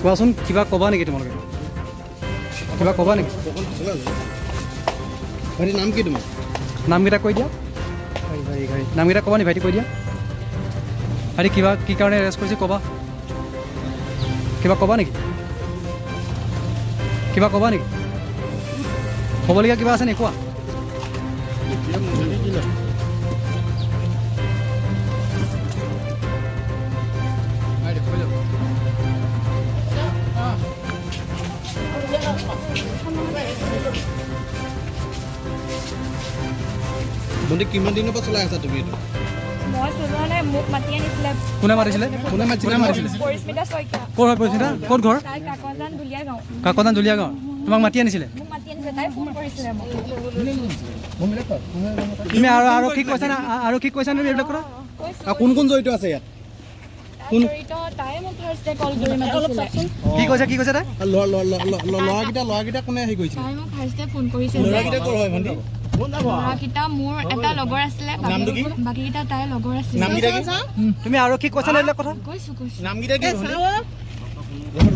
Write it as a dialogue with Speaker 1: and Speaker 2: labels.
Speaker 1: কোৱাচোন কিবা ক'বা নেকি তোমালোকে কিবা ক'বা নেকি
Speaker 2: ভাইটি নাম কি তোমাৰ
Speaker 1: নামকেইটা কৈ দিয়া নামকেইটা ক'বা নেকি ভাইটি কৈ দিয়া ভাইটি কিবা কি কাৰণে এৰেষ্ট কৰিছে ক'বা কিবা ক'বা নেকি কিবা ক'বা নেকি ক'বলগীয়া কিবা আছে নেকি কোৱা
Speaker 2: বন্ধু কিমান দিনৰ পৰা চলাই আছা তুমি এইটো
Speaker 3: মই চলোৱানে মোক মাতি আনিছিলে
Speaker 1: কোনে মাতিছিলে
Speaker 2: কোনে মাতিছিলে
Speaker 3: পৰিস্মিতা শইকীয়া
Speaker 1: ক'ত হয় পৰিচিতা ক'ত ঘৰ
Speaker 3: তাই কাকজান দুলীয়া গাঁও
Speaker 1: কাকজান দুলীয়া গাঁও তোমাক মাতি আনিছিলে
Speaker 3: মোক মাতি আনিছিলে তাই ফোন কৰিছিলে মোক
Speaker 1: তুমি আৰু আৰক্ষীক কৈছা নে আৰক্ষীক কৈছা নে এইবিলাক কথা
Speaker 3: কৈছো
Speaker 2: আৰু কোন কোন জড়িত আছে ইয়াত
Speaker 3: জড়িত তাই মোক ফাৰ্ষ্টে কল কৰি মাতিছিলে
Speaker 1: কি কৈছে তাই
Speaker 2: আৰু ল'ৰাকেইটা কোনে হেৰি কৰিছিলে
Speaker 3: তাই মোক ফাৰ্ষ্টে ফোন কৰিছিলে
Speaker 2: ল'ৰাকেইটা ক'ৰ হয় ভণ্টি
Speaker 3: ল'ৰাকেইটা মোৰ এটা লগৰ আছিলে
Speaker 2: নামটো কি?
Speaker 3: বাকীকেইটা তাইৰ লগৰ আছিলে
Speaker 2: নামকেইটা কি
Speaker 1: তুমি আৰক্ষীক কৈছা নে এইবিলাক কথা
Speaker 3: কৈছো
Speaker 2: নামকেইটা কি ভণ্টি